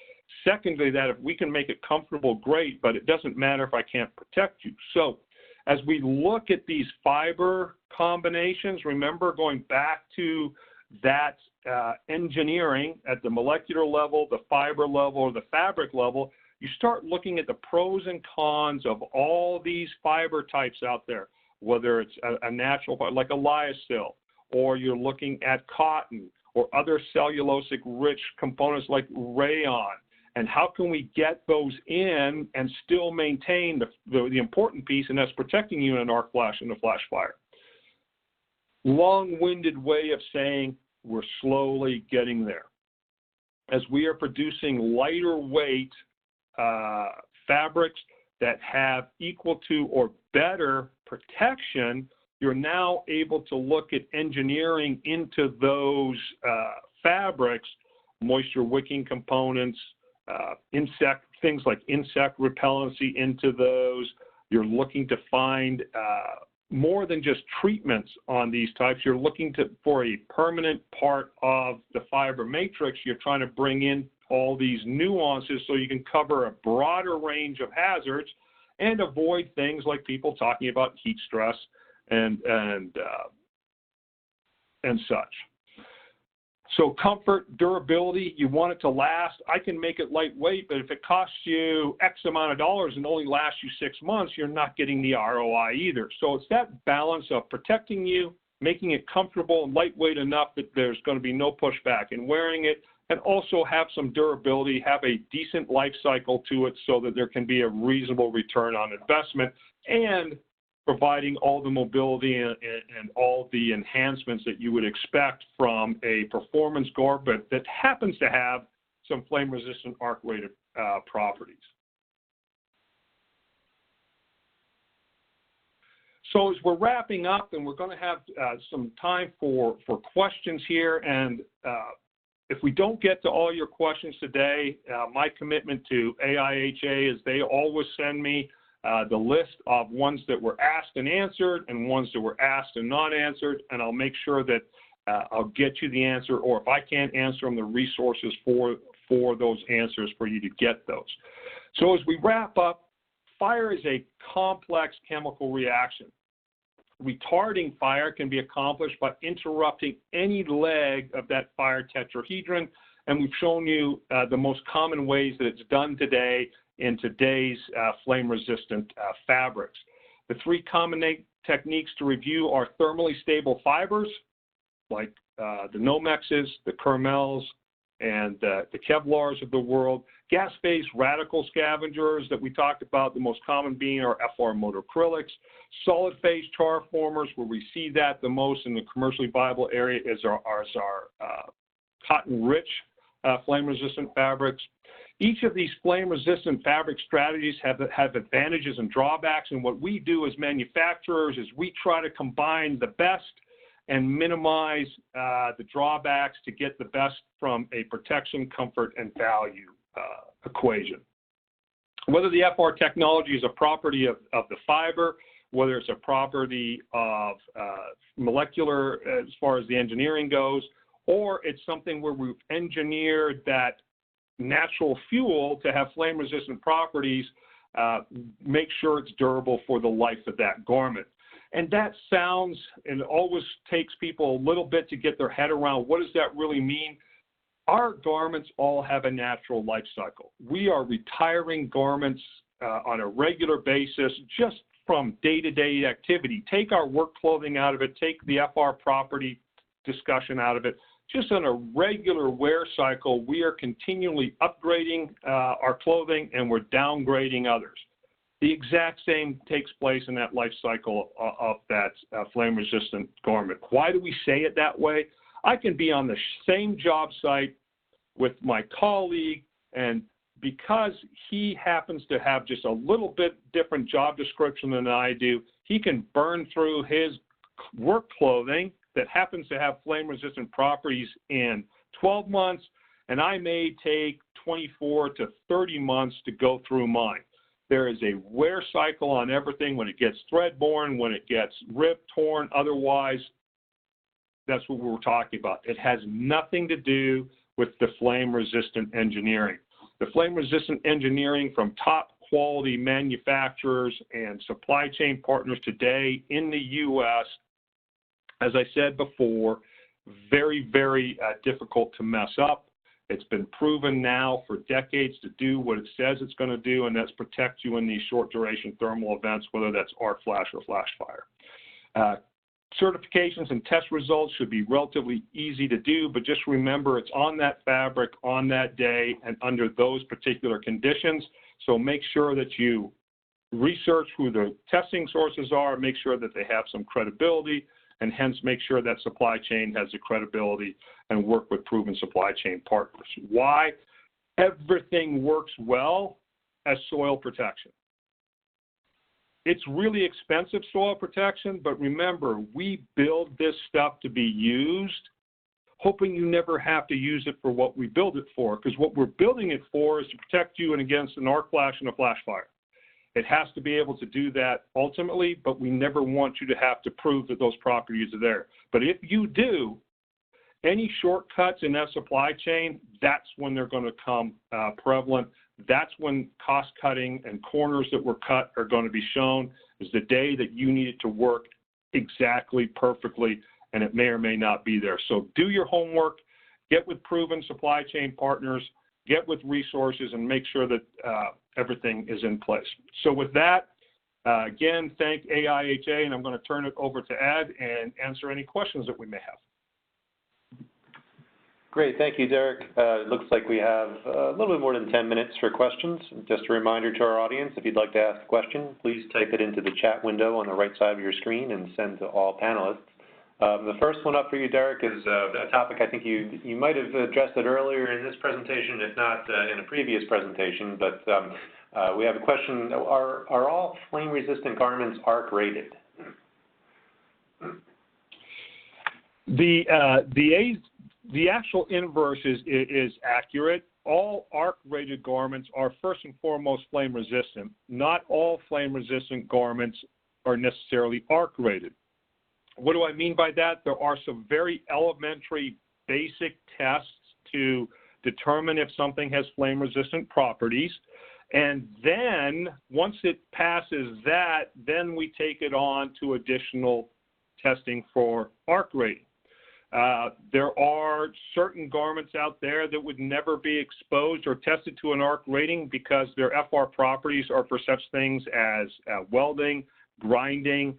Secondly, that if we can make it comfortable, great, but it doesn't matter if I can't protect you. So as we look at these fiber combinations, remember going back to that engineering at the molecular level, the fiber level, or the fabric level, you start looking at the pros and cons of all these fiber types out there, whether it's a natural, like a lyocell, or you're looking at cotton, or other cellulosic-rich components like rayon, and how can we get those in and still maintain the important piece, and that's protecting you in an arc flash and a flash fire. Long-winded way of saying we're slowly getting there. As we are producing lighter weight fabrics that have equal to or better protection, you're now able to look at engineering into those fabrics, moisture wicking components, things like insect repellency into those. You're looking to find more than just treatments on these types. You're looking for a permanent part of the fiber matrix. You're trying to bring in all these nuances so you can cover a broader range of hazards and avoid things like people talking about heat stress and such. So comfort, durability, you want it to last. I can make it lightweight, but if it costs you X amount of dollars and only lasts you 6 months, you're not getting the ROI either. So it's that balance of protecting you, making it comfortable and lightweight enough that there's going to be no pushback in wearing it, and also have some durability, have a decent life cycle to it so that there can be a reasonable return on investment, and providing all the mobility and all the enhancements that you would expect from a performance garment that happens to have some flame-resistant arc-weighted properties. So as we're wrapping up, and we're going to have some time for questions here, and if we don't get to all your questions today, my commitment to AIHA is they always send me the list of ones that were asked and answered and ones that were asked and not answered, and I'll make sure that I'll get you the answer, or if I can't answer them, the resources for those answers for you to get those. So as we wrap up, fire is a complex chemical reaction. Retarding fire can be accomplished by interrupting any leg of that fire tetrahedron, and we've shown you the most common ways that it's done today in today's flame-resistant fabrics. The 3 common techniques to review are thermally stable fibers, like the Nomexes, the Kermels, and the Kevlars of the world. Gas-phase radical scavengers that we talked about, the most common being our FR motoracrylics. Solid-phase Charformers, where we see that the most in the commercially viable area, is our cotton-rich flame-resistant fabrics. Each of these flame-resistant fabric strategies have advantages and drawbacks, and what we do as manufacturers is we try to combine the best and minimize the drawbacks to get the best from a protection, comfort, and value equation. Whether the FR technology is a property of the fiber, whether it's a property of molecular as far as the engineering goes, or it's something where we've engineered that natural fuel to have flame-resistant properties, make sure it's durable for the life of that garment. And that sounds, and it always takes people a little bit to get their head around, what does that really mean? Our garments all have a natural life cycle. We are retiring garments on a regular basis just from day-to-day activity. Take our work clothing out of it, take the FR property discussion out of it. Just on a regular wear cycle, we are continually upgrading our clothing and we're downgrading others. The exact same takes place in that life cycle of that flame-resistant garment. Why do we say it that way? I can be on the same job site with my colleague, and because he happens to have just a little bit different job description than I do, he can burn through his work clothing that happens to have flame-resistant properties in 12 months, and I may take 24 to 30 months to go through mine. There is a wear cycle on everything when it gets thread-borne, when it gets ripped, torn, otherwise. That's what we're talking about. It has nothing to do with the flame-resistant engineering. The flame-resistant engineering from top-quality manufacturers and supply chain partners today in the U.S., as I said before, very, very difficult to mess up. It's been proven now for decades to do what it says it's going to do, and that's protect you in these short-duration thermal events, whether that's arc flash or flash fire. Certifications and test results should be relatively easy to do, but just remember it's on that fabric, on that day, and under those particular conditions. So make sure that you research who the testing sources are, make sure that they have some credibility, and hence make sure that supply chain has the credibility and work with proven supply chain partners. Why? Everything works well as soil protection. It's really expensive soil protection, but remember, we build this stuff to be used, hoping you never have to use it for what we build it for, because what we're building it for is to protect you against an arc flash and a flash fire. It has to be able to do that ultimately, but we never want you to have to prove that those properties are there. But if you do, any shortcuts in that supply chain, that's when they're going to come prevalent. That's when cost cutting and corners that were cut are going to be shown, is the day that you need it to work exactly perfectly, and it may or may not be there. So do your homework, get with proven supply chain partners, get with resources, and make sure that everything is in place. So with that, again, thank AIHA, and I'm going to turn it over to Ed and answer any questions that we may have. Great, thank you, Derek. It looks like we have a little bit more than 10 minutes for questions. Just a reminder to our audience, if you'd like to ask a question, please type it into the chat window on the right side of your screen and send to all panelists. The first one up for you, Derek, is a topic I think you might have addressed it earlier in this presentation, if not in a previous presentation, but we have a question, are all flame-resistant garments arc rated? The actual inverse is accurate. All arc-rated garments are first and foremost flame-resistant. Not all flame-resistant garments are necessarily arc-rated. What do I mean by that? There are some very elementary basic tests to determine if something has flame-resistant properties. And then once it passes that, then we take it on to additional testing for arc rating. There are certain garments out there that would never be exposed or tested to an arc rating because their FR properties are for such things as welding, grinding,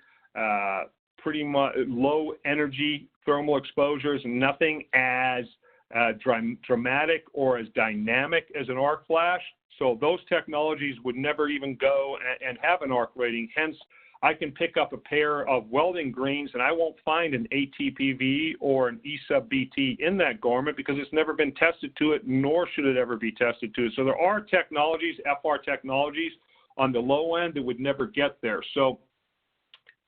pretty much low energy thermal exposures, nothing as dramatic or as dynamic as an arc flash. So those technologies would never even go and have an arc rating. Hence, I can pick up a pair of welding greens and I won't find an ATPV or an E sub BT in that garment because it's never been tested to it, nor should it ever be tested to it. So there are technologies, FR technologies, on the low end that would never get there. So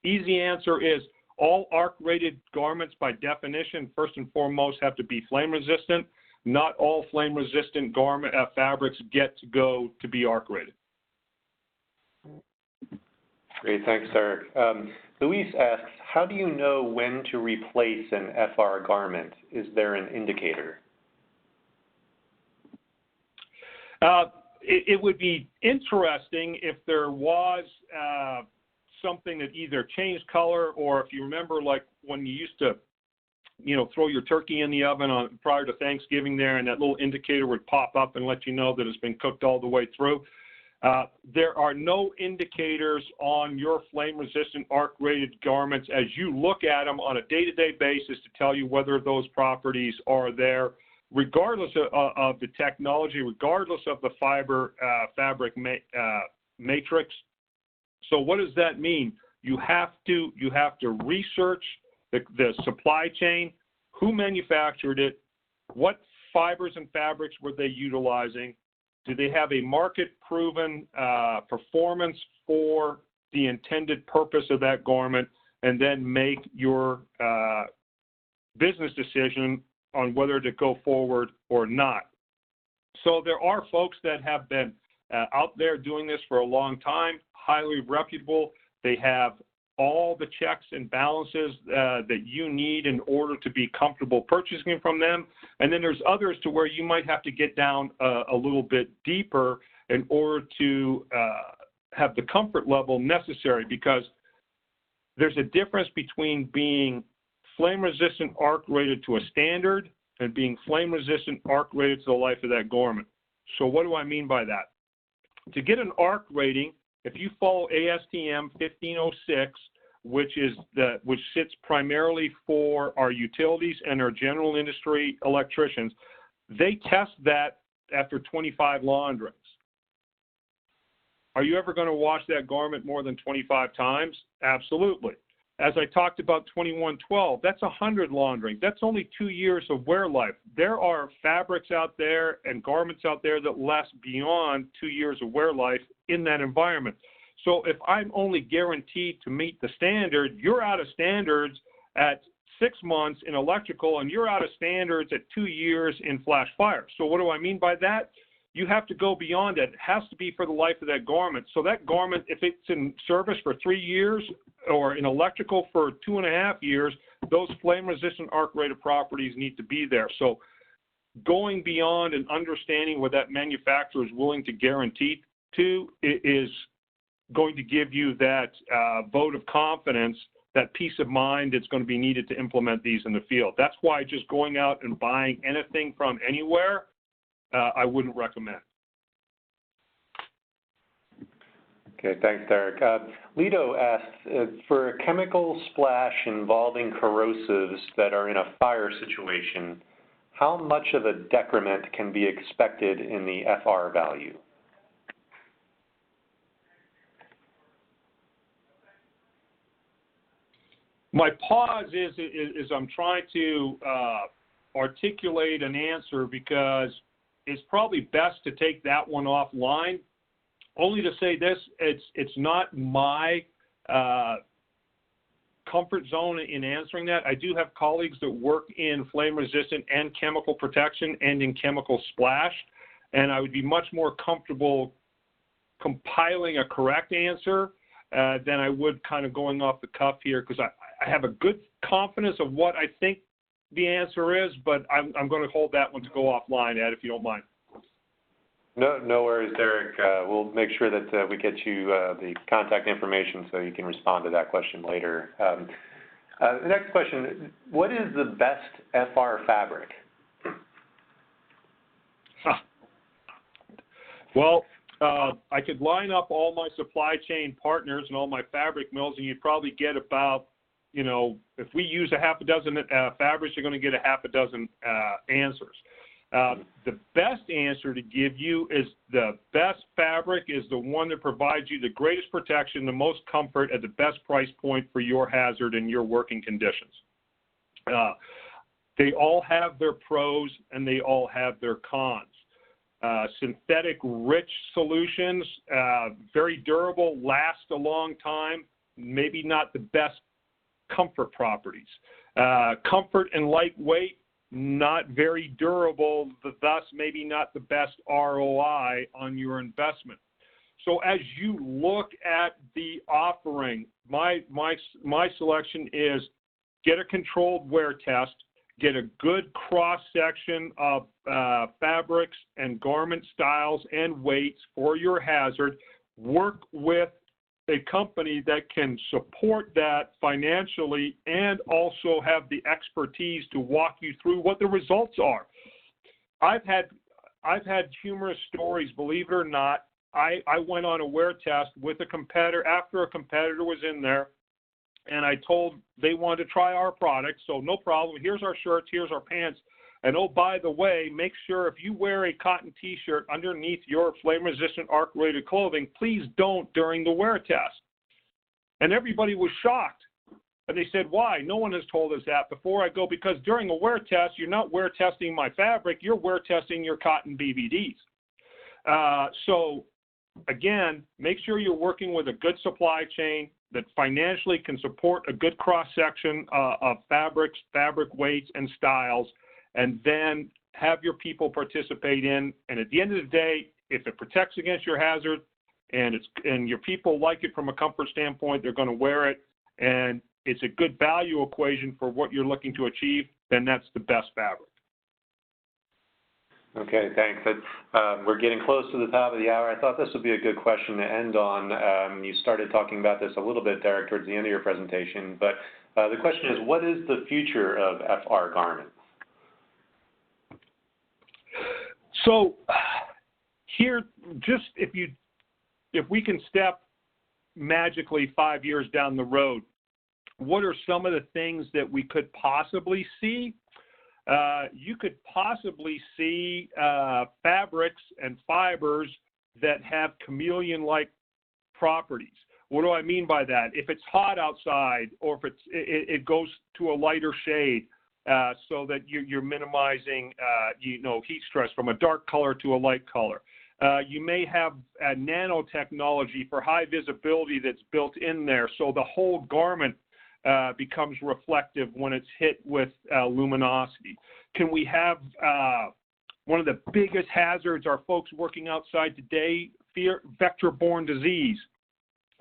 easy answer is all arc-rated garments by definition, first and foremost, have to be flame resistant. Not all flame resistant garment fabrics get to go to be arc-rated. Great, thanks, Eric. Luis asks, how do you know when to replace an FR garment? Is there an indicator? It would be interesting if there was something that either changed color, or if you remember, like when you used to, throw your turkey in the oven prior to Thanksgiving there, and that little indicator would pop up and let you know that it's been cooked all the way through. There are no indicators on your flame-resistant arc-rated garments as you look at them on a day-to-day basis to tell you whether those properties are there, regardless of the technology, regardless of the fabric matrix. So what does that mean? You have to research the supply chain, who manufactured it, what fibers and fabrics were they utilizing, do they have a market-proven performance for the intended purpose of that garment, and then make your business decision on whether to go forward or not. So there are folks that have been out there doing this for a long time, highly reputable. They have all the checks and balances that you need in order to be comfortable purchasing from them. And then there's others to where you might have to get down a little bit deeper in order to have the comfort level necessary, because there's a difference between being flame resistant arc rated to a standard and being flame resistant arc rated to the life of that garment. So what do I mean by that? To get an arc rating, if you follow ASTM 1506, which sits primarily for our utilities and our general industry electricians, they test that after 25 launderings. Are you ever going to wash that garment more than 25 times? Absolutely. As I talked about 2112, that's 100 launderings. That's only 2 years of wear life. There are fabrics out there and garments out there that last beyond 2 years of wear life in that environment. So if I'm only guaranteed to meet the standard, you're out of standards at 6 months in electrical, and you're out of standards at 2 years in flash fire. So what do I mean by that? You have to go beyond it. It has to be for the life of that garment. So that garment, if it's in service for 3 years or in electrical for 2.5 years, those flame-resistant arc-rated properties need to be there. So going beyond and understanding what that manufacturer is willing to guarantee to is going to give you that vote of confidence, that peace of mind that's going to be needed to implement these in the field. That's why just going out and buying anything from anywhere, I wouldn't recommend. Okay, thanks, Derek. Lito asks, for a chemical splash involving corrosives that are in a fire situation, how much of a decrement can be expected in the FR value? My pause is I'm trying to articulate an answer, because it's probably best to take that one offline. Only to say this, it's not my comfort zone in answering that. I do have colleagues that work in flame resistant and chemical protection and in chemical splash, and I would be much more comfortable compiling a correct answer than I would kind of going off the cuff here, because I have a good confidence of what I think the answer is, but I'm going to hold that one to go offline, Ed, if you don't mind. No worries, Derek. We'll make sure that we get you the contact information so you can respond to that question later. The next question, what is the best FR fabric? Well, I could line up all my supply chain partners and all my fabric mills, and you'd probably get about if we use a half a dozen fabrics, you're going to get a half a dozen answers. The best answer to give you is the best fabric is the one that provides you the greatest protection, the most comfort at the best price point for your hazard and your working conditions. They all have their pros and they all have their cons. Synthetic rich solutions, very durable, last a long time, maybe not the best comfort properties. Comfort and lightweight, not very durable, thus maybe not the best ROI on your investment. So as you look at the offering, my selection is get a controlled wear test, get a good cross-section of fabrics and garment styles and weights for your hazard, work with a company that can support that financially and also have the expertise to walk you through what the results are. I've had humorous stories, believe it or not. I went on a wear test with a competitor after a competitor was in there, and I told they wanted to try our product, so no problem. Here's our shirts, here's our pants. And oh, by the way, make sure if you wear a cotton T-shirt underneath your flame-resistant arc-rated clothing, please don't during the wear test. And everybody was shocked. And they said, why? No one has told us that before. I go, because during a wear test, you're not wear testing my fabric, you're wear testing your cotton BVDs. So, again, make sure you're working with a good supply chain that financially can support a good cross-section of fabrics, fabric weights, and styles, and then have your people participate in. And at the end of the day, if it protects against your hazard and your people like it from a comfort standpoint, they're going to wear it, and it's a good value equation for what you're looking to achieve, then that's the best fabric. Okay, thanks. We're getting close to the top of the hour. I thought this would be a good question to end on. You started talking about this a little bit, Derek, towards the end of your presentation, but the question is, what is the future of FR garments? So here, just if we can step magically 5 years down the road, what are some of the things that we could possibly see? You could possibly see fabrics and fibers that have chameleon-like properties. What do I mean by that? If it's hot outside, or if it goes to a lighter shade, so that you're minimizing heat stress from a dark color to a light color. You may have nanotechnology for high visibility that's built in there, so the whole garment becomes reflective when it's hit with luminosity. Can we have one of the biggest hazards our folks working outside today fear? Vector-borne disease.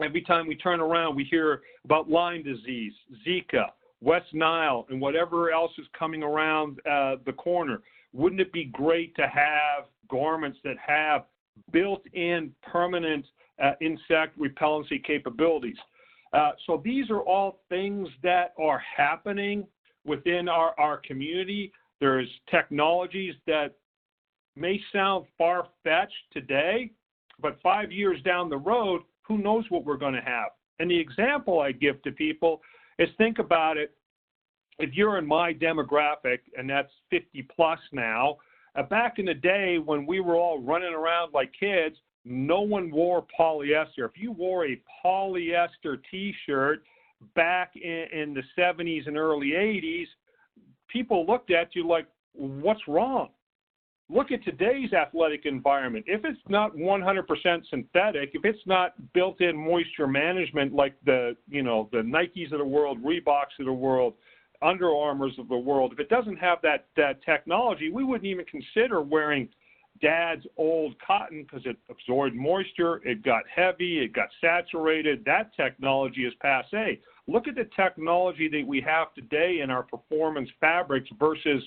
Every time we turn around, we hear about Lyme disease, Zika, West Nile, and whatever else is coming around the corner. Wouldn't it be great to have garments that have built-in permanent insect repellency capabilities? So these are all things that are happening within our community. There's technologies that may sound far-fetched today, but 5 years down the road, who knows what we're going to have? And the example I give to people is, think about it. If you're in my demographic, and that's 50 plus now, back in the day when we were all running around like kids, no one wore polyester. If you wore a polyester T-shirt back in the 70s and early 80s, people looked at you like, what's wrong? Look at today's athletic environment. If it's not 100% synthetic, if it's not built-in moisture management like the Nikes of the world, Reeboks of the world, Under Armours of the world, if it doesn't have that technology, we wouldn't even consider wearing Dad's old cotton because it absorbed moisture, it got heavy, it got saturated. That technology is passé. Look at the technology that we have today in our performance fabrics versus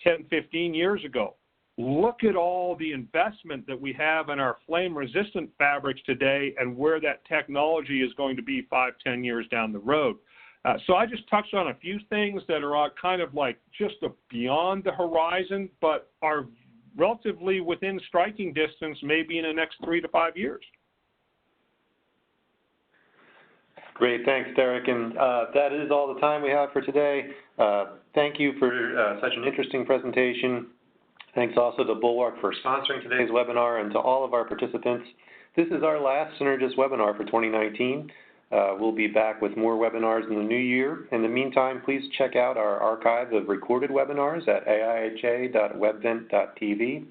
10, 15 years ago. Look at all the investment that we have in our flame-resistant fabrics today and where that technology is going to be 5, 10 years down the road. So I just touched on a few things that are kind of like just beyond the horizon, but are relatively within striking distance maybe in the next 3 to 5 years. Great, thanks, Derek. And that is all the time we have for today. Thank you for such an interesting presentation. Thanks also to Bulwark for sponsoring today's webinar, and to all of our participants. This is our last Synergist webinar for 2019. We'll be back with more webinars in the new year. In the meantime, please check out our archive of recorded webinars at aiha.webvent.tv.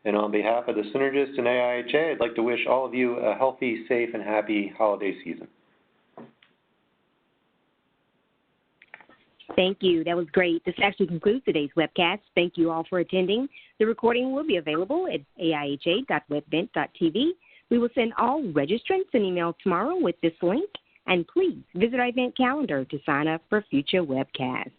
And on behalf of the Synergist and AIHA, I'd like to wish all of you a healthy, safe, and happy holiday season. Thank you. That was great. This actually concludes today's webcast. Thank you all for attending. The recording will be available at aiha.webvent.tv. We will send all registrants an email tomorrow with this link. And please visit our event calendar to sign up for future webcasts.